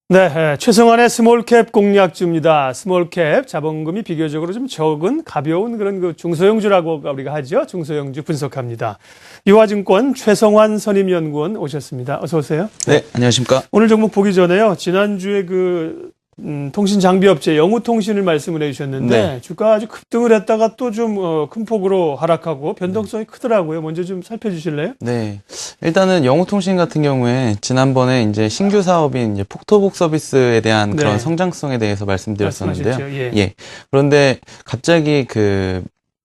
네, 최성환의 스몰캡 공략주입니다. 스몰캡 자본금이 비교적으로 좀 적은 가벼운 그런 그 중소형주라고 우리가 하죠. 중소형주 분석합니다. 유화증권 최성환 선임연구원 오셨습니다. 어서 오세요. 네, 안녕하십니까. 오늘 종목 보기 전에요. 지난주에 통신 장비업체 영우통신을 말씀을 해주셨는데 네. 주가 아주 급등을 했다가 또 좀 큰 폭으로 하락하고 변동성이 크더라고요. 먼저 좀 살펴주실래요? 네. 일단은 영우통신 같은 경우에 지난번에 이제 신규 사업인 이제 폭토북 서비스에 대한 그런 성장성에 대해서 말씀드렸었는데요. 예. 그런데 갑자기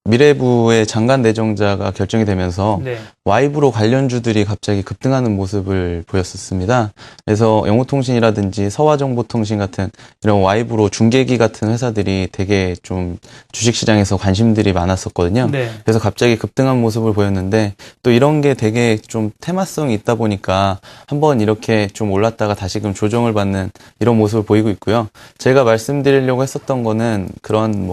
미래부의 장관 내정자가 결정이 되면서 와이브로 관련주들이 갑자기 급등하는 모습을 보였었습니다. 그래서 영우통신이라든지 서화정보통신 같은 이런 와이브로 중계기 같은 회사들이 되게 좀 주식시장에서 관심들이 많았었거든요. 그래서 갑자기 급등한 모습을 보였는데 또 이런 게 되게 좀 테마성이 있다 보니까 한번 이렇게 좀 올랐다가 다시금 조정을 받는 이런 모습을 보이고 있고요. 제가 말씀드리려고 했었던 거는 그런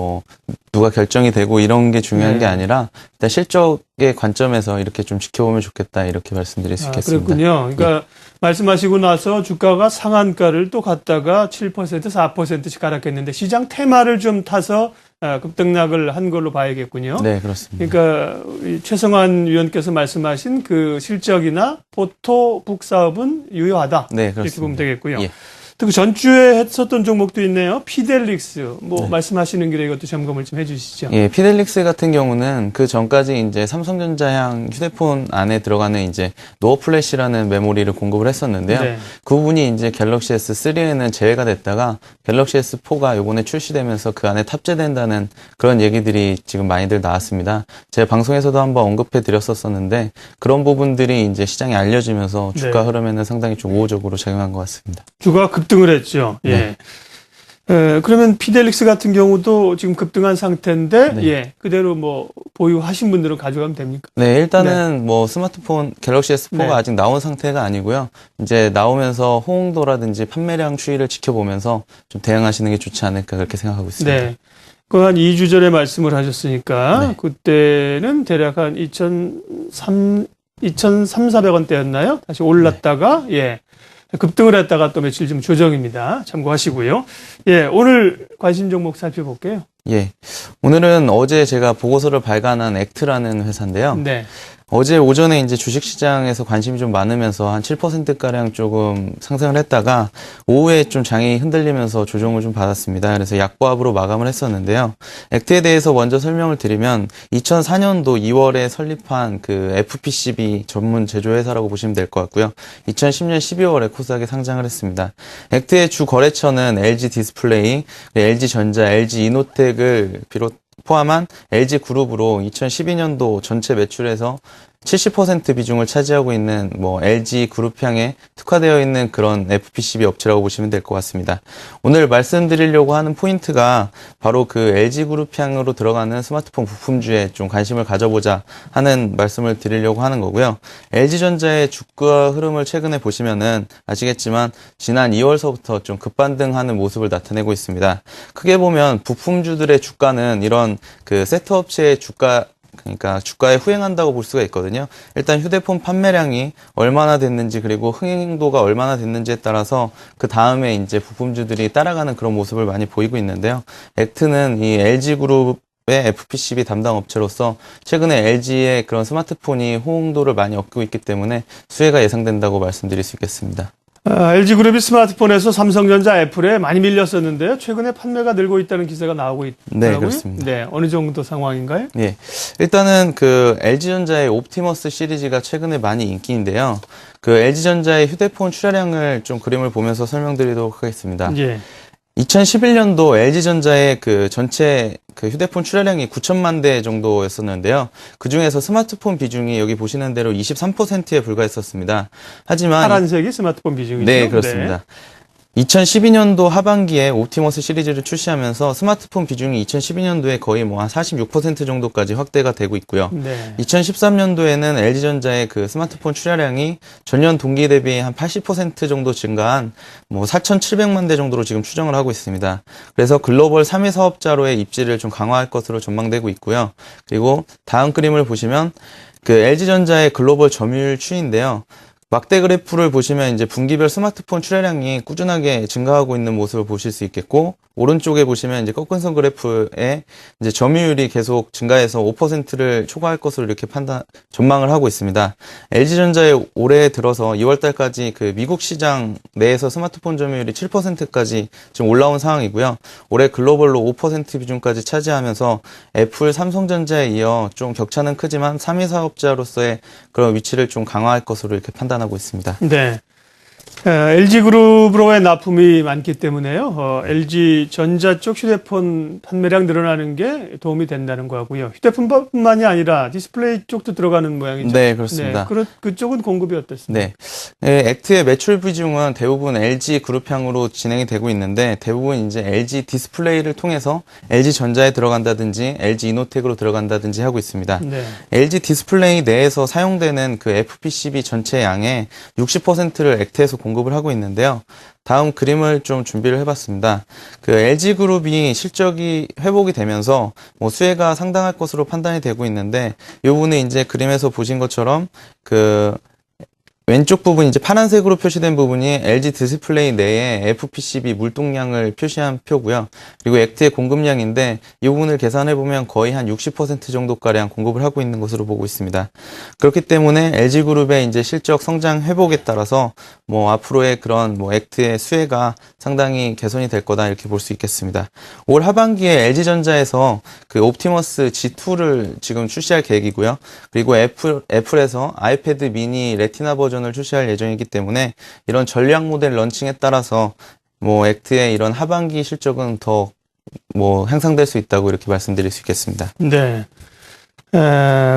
누가 결정이 되고 이런 게 중요한 게 아니라 일단 실적의 관점에서 이렇게 좀 지켜보면 좋겠다 이렇게 말씀드릴 수 있겠습니다. 그렇군요. 그러니까 말씀하시고 나서 주가가 상한가를 또 갔다가 7%, 4%씩 하락했는데 시장 테마를 좀 타서 급등락을 한 걸로 봐야겠군요. 네, 그렇습니다. 그러니까 최성환 위원께서 말씀하신 그 실적이나 포토북 사업은 유효하다. 네, 그렇습니다. 이렇게 보면 되겠고요. 예. 또 전주에 했었던 종목도 있네요. 피델릭스. 말씀하시는 길에 이것도 점검을 좀 해주시죠. 예, 피델릭스 같은 경우는 그 전까지 이제 삼성전자향 휴대폰 안에 들어가는 이제 노어 플래시라는 메모리를 공급을 했었는데요. 그 부분이 이제 갤럭시 S3에는 제외가 됐다가 갤럭시 S4가 이번에 출시되면서 그 안에 탑재된다는 그런 얘기들이 지금 많이들 나왔습니다. 제 방송에서도 한번 언급해 드렸었는데 그런 부분들이 이제 시장에 알려지면서 주가 흐름에는 상당히 좀 우호적으로 작용한 것 같습니다. 주가 급등을 했죠. 예. 그러면 피델릭스 같은 경우도 지금 급등한 상태인데, 그대로 보유하신 분들은 가져가면 됩니까? 네, 일단은 스마트폰 갤럭시 S4가 아직 나온 상태가 아니고요. 이제 나오면서 호응도라든지 판매량 추이를 지켜보면서 좀 대응하시는 게 좋지 않을까 그렇게 생각하고 있습니다. 네. 그 한 2주 전에 말씀을 하셨으니까, 그때는 대략 한 2,300~400원대였나요? 다시 올랐다가, 급등을 했다가 또 며칠 좀 조정입니다. 참고하시고요. 오늘 관심 종목 살펴볼게요. 예. 오늘은 어제 제가 보고서를 발간한 액트라는 회사인데요. 어제 오전에 이제 주식시장에서 관심이 좀 많으면서 한 7%가량 조금 상승을 했다가 오후에 좀 장이 흔들리면서 조정을 좀 받았습니다. 그래서 약보합으로 마감을 했었는데요. 액트에 대해서 먼저 설명을 드리면 2004년도 2월에 설립한 그 FPCB 전문 제조회사라고 보시면 될 것 같고요. 2010년 12월에 코스닥에 상장을 했습니다. 액트의 주 거래처는 LG 디스플레이, LG전자, LG 이노텍을 포함한 LG그룹으로 2012년도 전체 매출에서 70% 비중을 차지하고 있는 LG 그룹향에 특화되어 있는 그런 FPCB 업체라고 보시면 될 것 같습니다. 오늘 말씀드리려고 하는 포인트가 바로 그 LG 그룹향으로 들어가는 스마트폰 부품주에 좀 관심을 가져보자 하는 말씀을 드리려고 하는 거고요. LG전자의 주가 흐름을 최근에 보시면은 아시겠지만 지난 2월서부터 좀 급반등하는 모습을 나타내고 있습니다. 크게 보면 부품주들의 주가는 이런 그 세트업체의 그러니까 주가에 후행한다고 볼 수가 있거든요. 일단 휴대폰 판매량이 얼마나 됐는지 그리고 흥행도가 얼마나 됐는지에 따라서 그 다음에 이제 부품주들이 따라가는 그런 모습을 많이 보이고 있는데요. 액트는 이 LG그룹의 FPCB 담당 업체로서 최근에 LG의 그런 스마트폰이 호응도를 많이 얻고 있기 때문에 수혜가 예상된다고 말씀드릴 수 있겠습니다. LG그룹이 스마트폰에서 삼성전자, 애플에 많이 밀렸었는데요. 최근에 판매가 늘고 있다는 기사가 나오고 있더라고요. 네, 그렇습니다. 네, 어느 정도 상황인가요? 예. 일단은 그 LG전자의 옵티머스 시리즈가 최근에 많이 인기인데요. 그 LG전자의 휴대폰 출하량을 좀 그림을 보면서 설명드리도록 하겠습니다. 2011년도 LG전자의 그 전체 그 휴대폰 출하량이 9천만 대 정도였었는데요. 그 중에서 스마트폰 비중이 여기 보시는 대로 23%에 불과했었습니다. 하지만 파란색이 스마트폰 비중이죠? 네, 그렇습니다. 2012년도 하반기에 옵티머스 시리즈를 출시하면서 스마트폰 비중이 2012년도에 거의 한 46% 정도까지 확대가 되고 있고요. 2013년도에는 LG전자의 그 스마트폰 출하량이 전년 동기 대비 한 80% 정도 증가한 4,700만 대 정도로 지금 추정을 하고 있습니다. 그래서 글로벌 3위 사업자로의 입지를 좀 강화할 것으로 전망되고 있고요. 그리고 다음 그림을 보시면 그 LG전자의 글로벌 점유율 추이인데요. 막대 그래프를 보시면 이제 분기별 스마트폰 출하량이 꾸준하게 증가하고 있는 모습을 보실 수 있겠고, 오른쪽에 보시면 이제 꺾은선 그래프에 이제 점유율이 계속 증가해서 5%를 초과할 것으로 이렇게 전망을 하고 있습니다. LG전자의 올해 들어서 2월 달까지 그 미국 시장 내에서 스마트폰 점유율이 7%까지 지금 올라온 상황이고요. 올해 글로벌로 5% 비중까지 차지하면서 애플, 삼성전자에 이어 좀 격차는 크지만 3위 사업자로서의 그런 위치를 좀 강화할 것으로 이렇게 판단하고 있습니다. 네. LG그룹으로의 납품이 많기 때문에요. LG전자 쪽 휴대폰 판매량 늘어나는 게 도움이 된다는 거고요. 휴대폰뿐만이 아니라 디스플레이 쪽도 들어가는 모양이죠. 네, 그렇습니다. 네, 그쪽은 공급이 어떻습니까? 네. 액트의 매출 비중은 대부분 LG그룹향으로 진행이 되고 있는데, 대부분 이제 LG 디스플레이를 통해서 LG전자에 들어간다든지 LG 이노텍으로 들어간다든지 하고 있습니다. 네. LG 디스플레이 내에서 사용되는 그 FPCB 전체 양의 60%를 액트에서 공급을 하고 있는데요. 다음 그림을 좀 준비를 해봤습니다. 그 LG그룹이 실적이 회복이 되면서 뭐 수혜가 상당할 것으로 판단이 되고 있는데, 이 부분이 이제 그림에서 보신 것처럼 그 왼쪽 부분 이제 파란색으로 표시된 부분이 LG 디스플레이 내에 FPCB 물동량을 표시한 표고요. 그리고 액트의 공급량인데 이 부분을 계산해 보면 거의 한 60% 정도가량 공급을 하고 있는 것으로 보고 있습니다. 그렇기 때문에 LG그룹의 이제 실적 성장 회복에 따라서 뭐 앞으로의 그런 뭐 액트의 수혜가 상당히 개선이 될 거다 이렇게 볼 수 있겠습니다. 올 하반기에 LG전자에서 그 옵티머스 G2를 지금 출시할 계획이고요. 그리고 애플에서 아이패드 미니 레티나 버전을 출시할 예정이기 때문에 이런 전략 모델 런칭에 따라서 뭐 액트의 이런 하반기 실적은 더 뭐 향상될 수 있다고 이렇게 말씀드릴 수 있겠습니다. 네.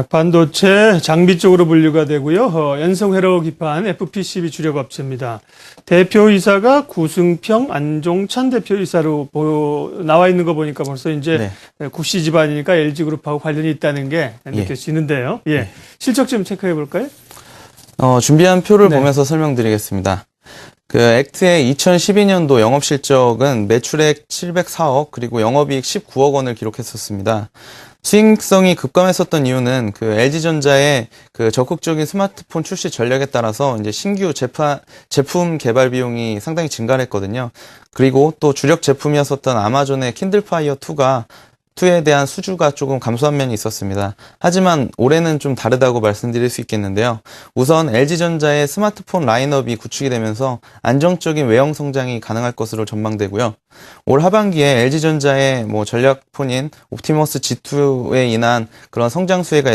반도체 장비 쪽으로 분류가 되고요. 연성회로 기판 FPCB 주력 업체입니다. 대표이사가 구승평 안종찬 대표이사로 나와 있는 거 보니까 벌써 이제 구씨 집안이니까 LG그룹하고 관련이 있다는 게 느껴지는데요. 예. 실적 좀 체크해 볼까요? 준비한 표를 보면서 설명드리겠습니다. 그 액트의 2012년도 영업실적은 매출액 704억 그리고 영업이익 19억 원을 기록했었습니다. 수익성이 급감했었던 이유는 그 LG전자의 그 적극적인 스마트폰 출시 전략에 따라서 이제 신규 제품 개발 비용이 상당히 증가를 했거든요. 그리고 또 주력 제품이었었던 아마존의 킨들 파이어 2에 대한 수주가 조금 감소한 면이 있었습니다. 하지만 올해는 좀 다르다고 말씀드릴 수 있겠는데요. 우선 LG전자의 스마트폰 라인업이 구축이 되면서 안정적인 외형 성장이 가능할 것으로 전망되고요. 올 하반기에 LG전자의 뭐 전략폰인 옵티머스 G2에 인한 그런 성장 수혜가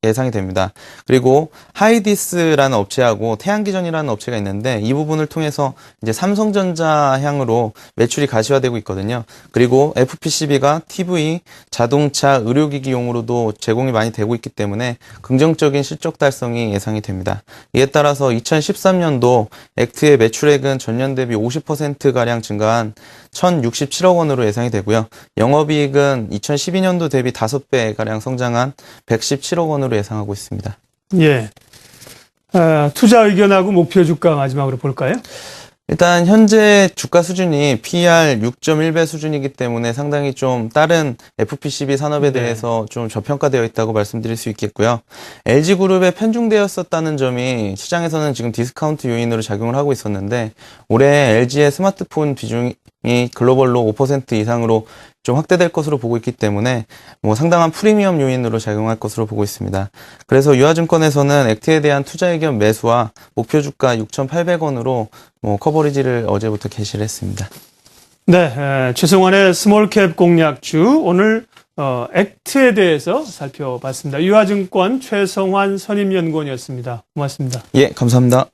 예상이 됩니다. 그리고 하이디스라는 업체하고 태양기전이라는 업체가 있는데 이 부분을 통해서 이제 삼성전자 향으로 매출이 가시화되고 있거든요. 그리고 FPCB가 TV, 자동차, 의료기기용으로도 제공이 많이 되고 있기 때문에 긍정적인 실적 달성이 예상이 됩니다. 이에 따라서 2013년도 액트의 매출액은 전년 대비 50%가량 증가한 1,067억 원으로 예상이 되고요. 영업이익은 2012년도 대비 5배가량 성장한 117억 원으로 예상하고 있습니다. 예. 투자 의견하고 목표 주가 마지막으로 볼까요? 일단 현재 주가 수준이 PER 6.1배 수준이기 때문에 상당히 좀 다른 FPCB 산업에 대해서 좀 저평가되어 있다고 말씀드릴 수 있겠고요. LG그룹에 편중되었었다는 점이 시장에서는 지금 디스카운트 요인으로 작용을 하고 있었는데 올해 LG의 스마트폰 비중이 글로벌로 5% 이상으로 좀 확대될 것으로 보고 있기 때문에 뭐 상당한 프리미엄 요인으로 작용할 것으로 보고 있습니다. 그래서 유화증권에서는 액트에 대한 투자 의견 매수와 목표 주가 6,800원으로 뭐 커버리지를 어제부터 게시를 했습니다. 네, 최성환의 스몰캡 공략주 오늘 액트에 대해서 살펴봤습니다. 유화증권 최성환 선임연구원이었습니다. 고맙습니다. 예, 감사합니다.